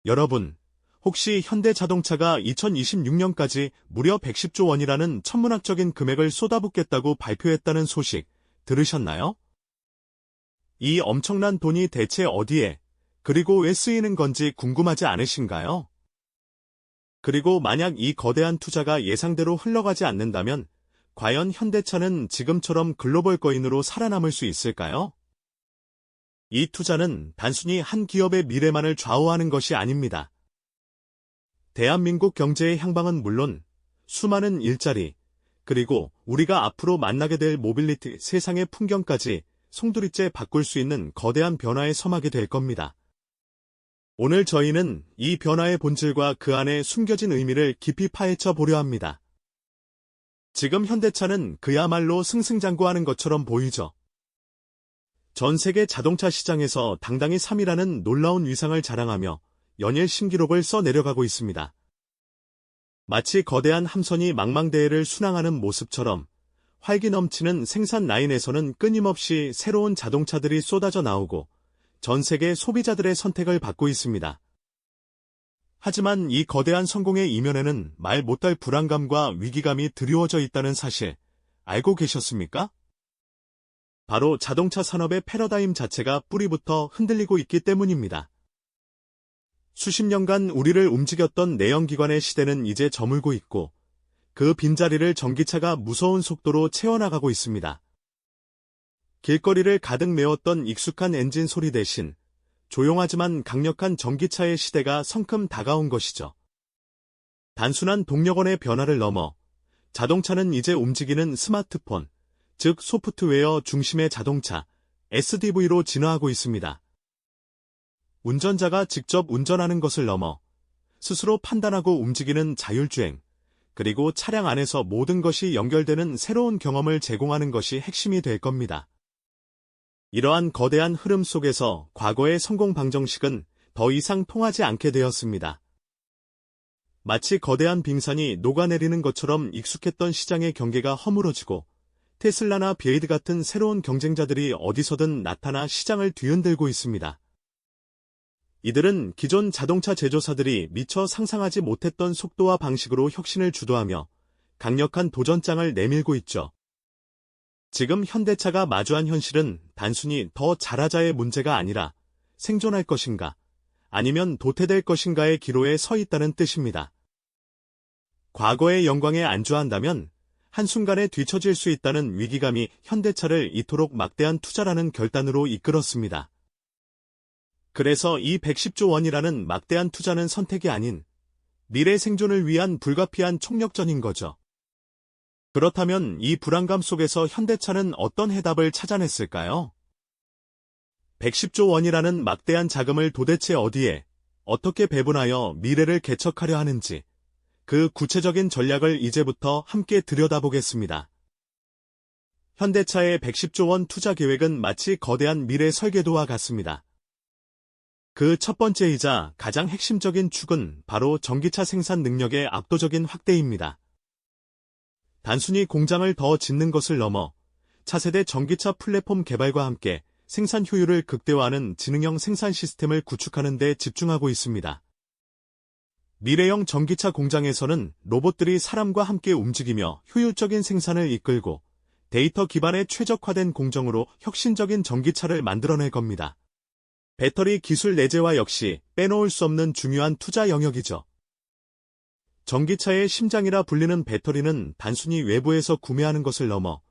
여러분, 혹시 현대자동차가 2026년까지 무려 110조 원이라는 천문학적인 금액을 쏟아붓겠다고 발표했다는 소식 들으셨나요? 이 엄청난 돈이 대체 어디에, 그리고 왜 쓰이는 건지 궁금하지 않으신가요? 그리고 만약 이 거대한 투자가 예상대로 흘러가지 않는다면 과연 현대차는 지금처럼 글로벌 거인으로 살아남을 수 있을까요? 이 투자는 단순히 한 기업의 미래만을 좌우하는 것이 아닙니다. 대한민국 경제의 향방은 물론 수많은 일자리, 그리고 우리가 앞으로 만나게 될 모빌리티 세상의 풍경까지 송두리째 바꿀 수 있는 거대한 변화의 서막이 될 겁니다. 오늘 저희는 이 변화의 본질과 그 안에 숨겨진 의미를 깊이 파헤쳐 보려 합니다. 지금 현대차는 그야말로 승승장구하는 것처럼 보이죠. 전 세계 자동차 시장에서 당당히 3위라는 놀라운 위상을 자랑하며 연일 신기록을 써내려가고 있습니다. 마치 거대한 함선이 망망대해를 순항하는 모습처럼 활기 넘치는 생산 라인에서는 끊임없이 새로운 자동차들이 쏟아져 나오고 전 세계 소비자들의 선택을 받고 있습니다. 하지만 이 거대한 성공의 이면에는 말 못할 불안감과 위기감이 드리워져 있다는 사실 알고 계셨습니까? 바로 자동차 산업의 패러다임 자체가 뿌리부터 흔들리고 있기 때문입니다. 수십 년간 우리를 움직였던 내연기관의 시대는 이제 저물고 있고 그 빈자리를 전기차가 무서운 속도로 채워나가고 있습니다. 길거리를 가득 메웠던 익숙한 엔진 소리 대신 조용하지만 강력한 전기차의 시대가 성큼 다가온 것이죠. 단순한 동력원의 변화를 넘어 자동차는 이제 움직이는 스마트폰, 즉 소프트웨어 중심의 자동차, SDV로 진화하고 있습니다. 운전자가 직접 운전하는 것을 넘어 스스로 판단하고 움직이는 자율주행, 그리고 차량 안에서 모든 것이 연결되는 새로운 경험을 제공하는 것이 핵심이 될 겁니다. 이러한 거대한 흐름 속에서 과거의 성공 방정식은 더 이상 통하지 않게 되었습니다. 마치 거대한 빙산이 녹아내리는 것처럼 익숙했던 시장의 경계가 허물어지고 테슬라나 비에이드 같은 새로운 경쟁자들이 어디서든 나타나 시장을 뒤흔들고 있습니다. 이들은 기존 자동차 제조사들이 미처 상상하지 못했던 속도와 방식으로 혁신을 주도하며 강력한 도전장을 내밀고 있죠. 지금 현대차가 마주한 현실은 단순히 더 잘하자의 문제가 아니라 생존할 것인가, 아니면 도태될 것인가의 기로에 서 있다는 뜻입니다. 과거의 영광에 안주한다면 한순간에 뒤처질 수 있다는 위기감이 현대차를 이토록 막대한 투자라는 결단으로 이끌었습니다. 그래서 이 110조 원이라는 막대한 투자는 선택이 아닌 미래 생존을 위한 불가피한 총력전인 거죠. 그렇다면 이 불안감 속에서 현대차는 어떤 해답을 찾아냈을까요? 110조 원이라는 막대한 자금을 도대체 어디에, 어떻게 배분하여 미래를 개척하려 하는지, 그 구체적인 전략을 이제부터 함께 들여다보겠습니다. 현대차의 110조 원 투자 계획은 마치 거대한 미래 설계도와 같습니다. 그 첫 번째이자 가장 핵심적인 축은 바로 전기차 생산 능력의 압도적인 확대입니다. 단순히 공장을 더 짓는 것을 넘어 차세대 전기차 플랫폼 개발과 함께 생산 효율을 극대화하는 지능형 생산 시스템을 구축하는 데 집중하고 있습니다. 미래형 전기차 공장에서는 로봇들이 사람과 함께 움직이며 효율적인 생산을 이끌고 데이터 기반의 최적화된 공정으로 혁신적인 전기차를 만들어낼 겁니다. 배터리 기술 내재화 역시 빼놓을 수 없는 중요한 투자 영역이죠. 전기차의 심장이라 불리는 배터리는 단순히 외부에서 구매하는 것을 넘어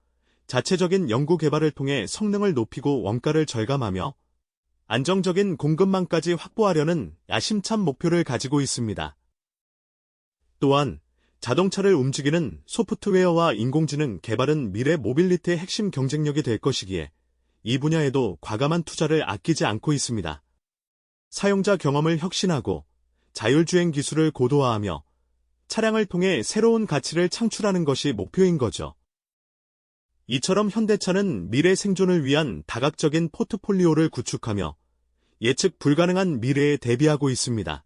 자체적인 연구 개발을 통해 성능을 높이고 원가를 절감하며 안정적인 공급망까지 확보하려는 야심찬 목표를 가지고 있습니다. 또한 자동차를 움직이는 소프트웨어와 인공지능 개발은 미래 모빌리티의 핵심 경쟁력이 될 것이기에 이 분야에도 과감한 투자를 아끼지 않고 있습니다. 사용자 경험을 혁신하고 자율주행 기술을 고도화하며 차량을 통해 새로운 가치를 창출하는 것이 목표인 거죠. 이처럼 현대차는 미래 생존을 위한 다각적인 포트폴리오를 구축하며 예측 불가능한 미래에 대비하고 있습니다.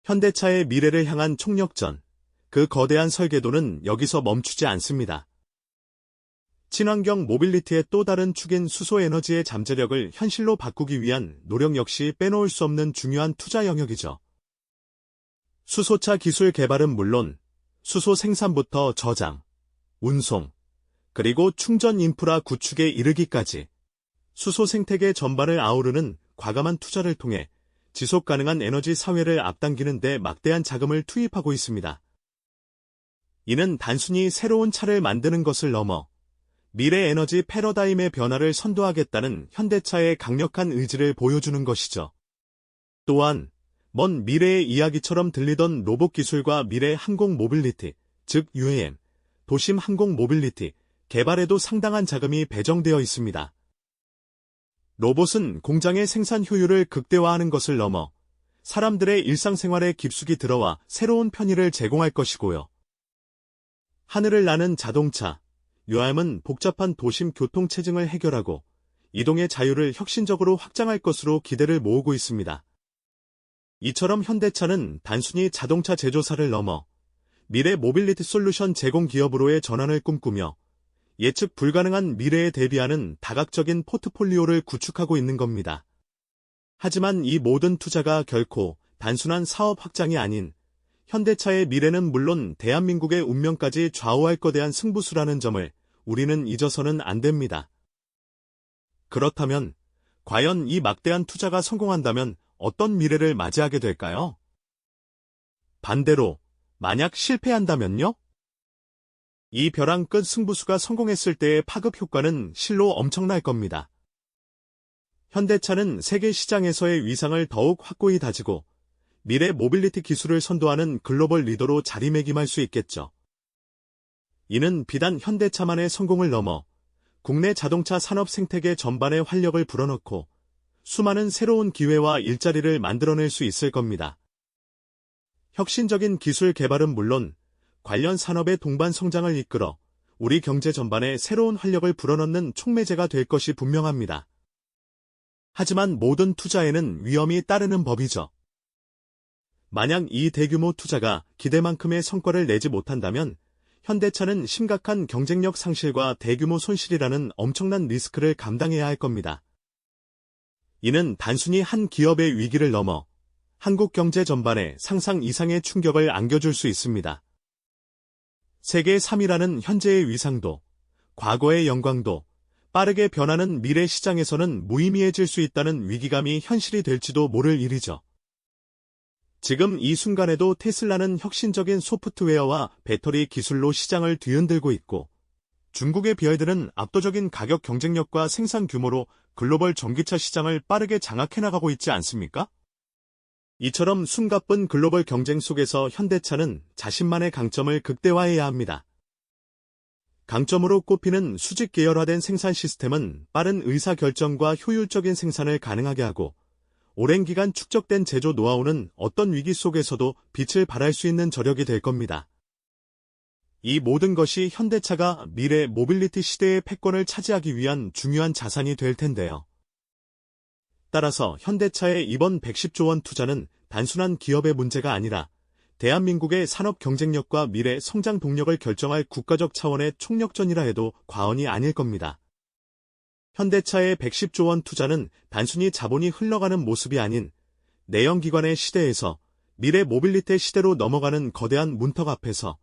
현대차의 미래를 향한 총력전, 그 거대한 설계도는 여기서 멈추지 않습니다. 친환경 모빌리티의 또 다른 축인 수소에너지의 잠재력을 현실로 바꾸기 위한 노력 역시 빼놓을 수 없는 중요한 투자 영역이죠. 수소차 기술 개발은 물론 수소 생산부터 저장, 운송, 그리고 충전 인프라 구축에 이르기까지 수소 생태계 전반을 아우르는 과감한 투자를 통해 지속 가능한 에너지 사회를 앞당기는 데 막대한 자금을 투입하고 있습니다. 이는 단순히 새로운 차를 만드는 것을 넘어 미래 에너지 패러다임의 변화를 선도하겠다는 현대차의 강력한 의지를 보여주는 것이죠. 또한 먼 미래의 이야기처럼 들리던 로봇 기술과 미래 항공 모빌리티, 즉 UAM, 도심 항공 모빌리티 개발에도 상당한 자금이 배정되어 있습니다. 로봇은 공장의 생산 효율을 극대화하는 것을 넘어 사람들의 일상생활에 깊숙이 들어와 새로운 편의를 제공할 것이고요. 하늘을 나는 자동차, UAM은 복잡한 도심 교통 체증을 해결하고 이동의 자유를 혁신적으로 확장할 것으로 기대를 모으고 있습니다. 이처럼 현대차는 단순히 자동차 제조사를 넘어 미래 모빌리티 솔루션 제공 기업으로의 전환을 꿈꾸며 예측 불가능한 미래에 대비하는 다각적인 포트폴리오를 구축하고 있는 겁니다. 하지만 이 모든 투자가 결코 단순한 사업 확장이 아닌 현대차의 미래는 물론 대한민국의 운명까지 좌우할 거대한 승부수라는 점을 우리는 잊어서는 안 됩니다. 그렇다면 과연 이 막대한 투자가 성공한다면 어떤 미래를 맞이하게 될까요? 반대로 만약 실패한다면요? 이 벼랑 끝 승부수가 성공했을 때의 파급 효과는 실로 엄청날 겁니다. 현대차는 세계 시장에서의 위상을 더욱 확고히 다지고 미래 모빌리티 기술을 선도하는 글로벌 리더로 자리매김할 수 있겠죠. 이는 비단 현대차만의 성공을 넘어 국내 자동차 산업 생태계 전반에 활력을 불어넣고 수많은 새로운 기회와 일자리를 만들어낼 수 있을 겁니다. 혁신적인 기술 개발은 물론 관련 산업의 동반 성장을 이끌어 우리 경제 전반에 새로운 활력을 불어넣는 촉매제가 될 것이 분명합니다. 하지만 모든 투자에는 위험이 따르는 법이죠. 만약 이 대규모 투자가 기대만큼의 성과를 내지 못한다면 현대차는 심각한 경쟁력 상실과 대규모 손실이라는 엄청난 리스크를 감당해야 할 겁니다. 이는 단순히 한 기업의 위기를 넘어 한국 경제 전반에 상상 이상의 충격을 안겨줄 수 있습니다. 세계 3위라는 현재의 위상도, 과거의 영광도 빠르게 변하는 미래 시장에서는 무의미해질 수 있다는 위기감이 현실이 될지도 모를 일이죠. 지금 이 순간에도 테슬라는 혁신적인 소프트웨어와 배터리 기술로 시장을 뒤흔들고 있고 중국의 BYD는 압도적인 가격 경쟁력과 생산 규모로 글로벌 전기차 시장을 빠르게 장악해 나가고 있지 않습니까? 이처럼 숨가쁜 글로벌 경쟁 속에서 현대차는 자신만의 강점을 극대화해야 합니다. 강점으로 꼽히는 수직 계열화된 생산 시스템은 빠른 의사결정과 효율적인 생산을 가능하게 하고 오랜 기간 축적된 제조 노하우는 어떤 위기 속에서도 빛을 발할 수 있는 저력이 될 겁니다. 이 모든 것이 현대차가 미래 모빌리티 시대의 패권을 차지하기 위한 중요한 자산이 될 텐데요. 따라서 현대차의 이번 110조 원 투자는 단순한 기업의 문제가 아니라 대한민국의 산업 경쟁력과 미래 성장 동력을 결정할 국가적 차원의 총력전이라 해도 과언이 아닐 겁니다. 현대차의 110조 원 투자는 단순히 자본이 흘러가는 모습이 아닌 내연기관의 시대에서 미래 모빌리티 시대로 넘어가는 거대한 문턱 앞에서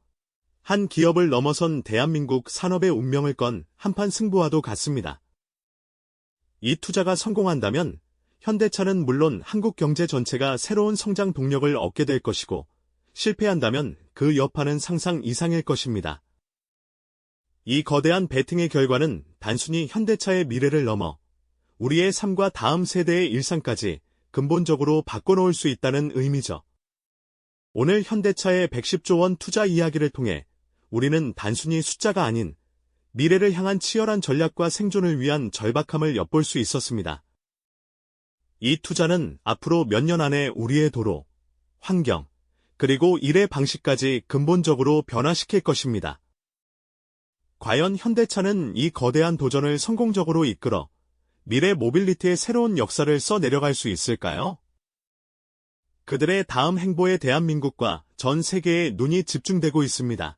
한 기업을 넘어선 대한민국 산업의 운명을 건 한판 승부와도 같습니다. 이 투자가 성공한다면 현대차는 물론 한국 경제 전체가 새로운 성장 동력을 얻게 될 것이고 실패한다면 그 여파는 상상 이상일 것입니다. 이 거대한 베팅의 결과는 단순히 현대차의 미래를 넘어 우리의 삶과 다음 세대의 일상까지 근본적으로 바꿔놓을 수 있다는 의미죠. 오늘 현대차의 110조 원 투자 이야기를 통해 우리는 단순히 숫자가 아닌 미래를 향한 치열한 전략과 생존을 위한 절박함을 엿볼 수 있었습니다. 이 투자는 앞으로 몇 년 안에 우리의 도로, 환경, 그리고 일의 방식까지 근본적으로 변화시킬 것입니다. 과연 현대차는 이 거대한 도전을 성공적으로 이끌어 미래 모빌리티의 새로운 역사를 써내려갈 수 있을까요? 그들의 다음 행보에 대한민국과 전 세계의 눈이 집중되고 있습니다.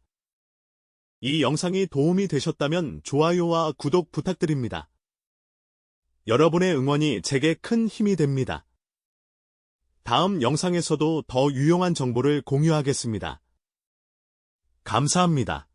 이 영상이 도움이 되셨다면 좋아요와 구독 부탁드립니다. 여러분의 응원이 제게 큰 힘이 됩니다. 다음 영상에서도 더 유용한 정보를 공유하겠습니다. 감사합니다.